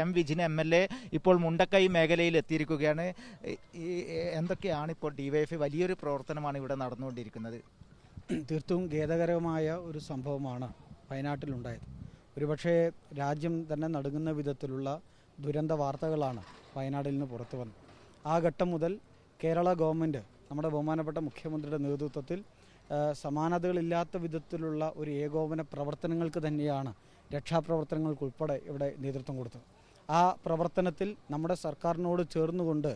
M Vijin MLA ഇപ്പോൾ മുണ്ടക്കൈ മേഖലയിൽ എത്തിയിരിക്കുകയാണ്. എന്തൊക്കെയാണ് ഇപ്പോൾ ഡിവൈഎഫ്ഐ വലിയൊരു പ്രവർത്തനമാണ് ഇവിടെ നടന്നുകൊണ്ടിരിക്കുന്നത്? തീർത്തും ഖേദകരമായ ഒരു സംഭവമാണ് വയനാട്ടിലുണ്ടായത്. ഒരുപക്ഷെ രാജ്യം തന്നെ നടുങ്ങുന്ന വിധത്തിലുള്ള ദുരന്ത വാർത്തകളാണ് വയനാട്ടിൽ നിന്ന് പുറത്തു വന്നത്. ആ ഘട്ടം മുതൽ കേരള ഗവൺമെൻറ് നമ്മുടെ ബഹുമാനപ്പെട്ട മുഖ്യമന്ത്രിയുടെ നേതൃത്വത്തിൽ സമാനതകളില്ലാത്ത വിധത്തിലുള്ള ഒരു ഏകോപന പ്രവർത്തനങ്ങൾക്ക് തന്നെയാണ് രക്ഷാപ്രവർത്തനങ്ങൾക്കുൾപ്പെടെ ഇവിടെ നേതൃത്വം കൊടുത്തത്. ആ പ്രവർത്തനത്തിൽ നമ്മുടെ സർക്കാരിനോട് ചേർന്നുകൊണ്ട്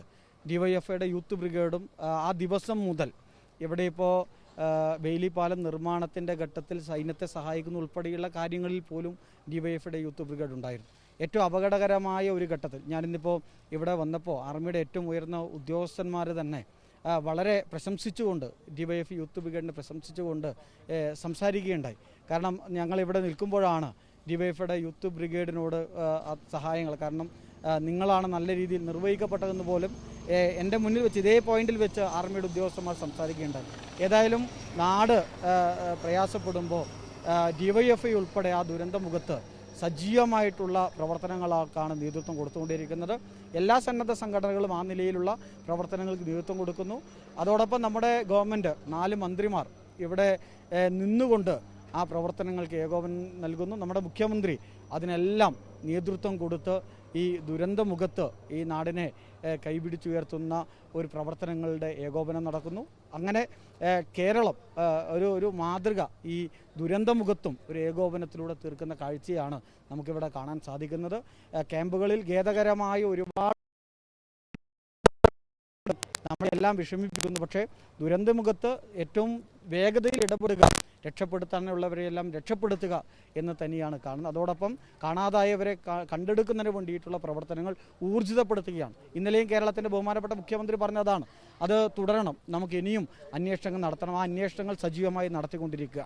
ഡിവൈഎഫ്ഐയുടെ യൂത്ത് ബ്രിഗേഡും ആ ദിവസം മുതൽ ഇവിടെ ഇപ്പോൾ വേലിപ്പാലം നിർമ്മാണത്തിൻ്റെ ഘട്ടത്തിൽ സൈന്യത്തെ സഹായിക്കുന്ന ഉൾപ്പെടെയുള്ള കാര്യങ്ങളിൽ പോലും ഡിവൈഎഫ്ഐയുടെ യൂത്ത് ബ്രിഗേഡ് ഉണ്ടായിരുന്നു. ഏറ്റവും അപകടകരമായ ഒരു ഘട്ടത്തിൽ ഞാനിന്നിപ്പോൾ ഇവിടെ വന്നപ്പോൾ ആർമിയുടെ ഏറ്റവും ഉയർന്ന ഉദ്യോഗസ്ഥന്മാർ തന്നെ വളരെ പ്രശംസിച്ചുകൊണ്ട് ഡിവൈഎഫ്ഐ യൂത്ത് ബ്രിഗേഡിനെ പ്രശംസിച്ചുകൊണ്ട് സംസാരിക്കുകയുണ്ടായി. കാരണം ഞങ്ങളിവിടെ നിൽക്കുമ്പോഴാണ് ഡിവൈഎഫ്ഐയുടെ യൂത്ത് ബ്രിഗേഡിനോട് സഹായങ്ങൾ, കാരണം നിങ്ങളാണ് നല്ല രീതിയിൽ നിർവഹിക്കപ്പെട്ടതെന്ന് പോലും എൻ്റെ മുന്നിൽ വെച്ച് ഇതേ പോയിന്റിൽ വെച്ച് ആർമിയുടെ ഉദ്യോഗസ്ഥന്മാർ സംസാരിക്കുകയുണ്ടായി. ഏതായാലും നാട് പ്രയാസപ്പെടുമ്പോൾ ഡിവൈഎഫ്ഐ ഉൾപ്പെടെ ആ ദുരന്തമുഖത്ത് സജീവമായിട്ടുള്ള പ്രവർത്തനങ്ങൾക്കാണ് നേതൃത്വം കൊടുത്തുകൊണ്ടിരിക്കുന്നത്. എല്ലാ സന്നദ്ധ സംഘടനകളും ആ നിലയിലുള്ള പ്രവർത്തനങ്ങൾക്ക് നേതൃത്വം കൊടുക്കുന്നു. അതോടൊപ്പം നമ്മുടെ ഗവൺമെൻറ് 4 മന്ത്രിമാർ ഇവിടെ നിന്നുകൊണ്ട് ആ പ്രവർത്തനങ്ങൾക്ക് ഏകോപനം നൽകുന്നു. നമ്മുടെ മുഖ്യമന്ത്രി അതിനെല്ലാം നേതൃത്വം കൊടുത്ത് ഈ ദുരന്തമുഖത്ത് ഈ നാടിനെ കൈപിടിച്ചുയർത്തുന്ന ഒരു പ്രവർത്തനങ്ങളുടെ ഏകോപനം നടക്കുന്നു. അങ്ങനെ കേരളം ഒരു മാതൃക ഈ ദുരന്തമുഖത്തും ഒരു ഏകോപനത്തിലൂടെ തീർക്കുന്ന കാഴ്ചയാണ് നമുക്കിവിടെ കാണാൻ സാധിക്കുന്നത്. ക്യാമ്പുകളിൽ ഖേദകരമായ ഒരുപാട് നമ്മളെല്ലാം വിഷമിപ്പിക്കുന്നു. പക്ഷേ ദുരന്തമുഖത്ത് ഏറ്റവും വേഗതയിൽ ഇടപെടുക, രക്ഷപ്പെടുത്താനുള്ളവരെയെല്ലാം രക്ഷപ്പെടുത്തുക എന്ന് തന്നെയാണ് കാണുന്നത്. അതോടൊപ്പം കാണാതായവരെ കണ്ടെടുക്കുന്നതിന് വേണ്ടിയിട്ടുള്ള പ്രവർത്തനങ്ങൾ ഊർജിതപ്പെടുത്തുകയാണ്. ഇന്നലെയും കേരളത്തിൻ്റെ ബഹുമാനപ്പെട്ട മുഖ്യമന്ത്രി പറഞ്ഞതാണ്, അത് തുടരണം, നമുക്ക് ഇനിയും അന്വേഷണങ്ങൾ നടത്തണം. ആ അന്വേഷണങ്ങൾ സജീവമായി നടത്തിക്കൊണ്ടിരിക്കുക.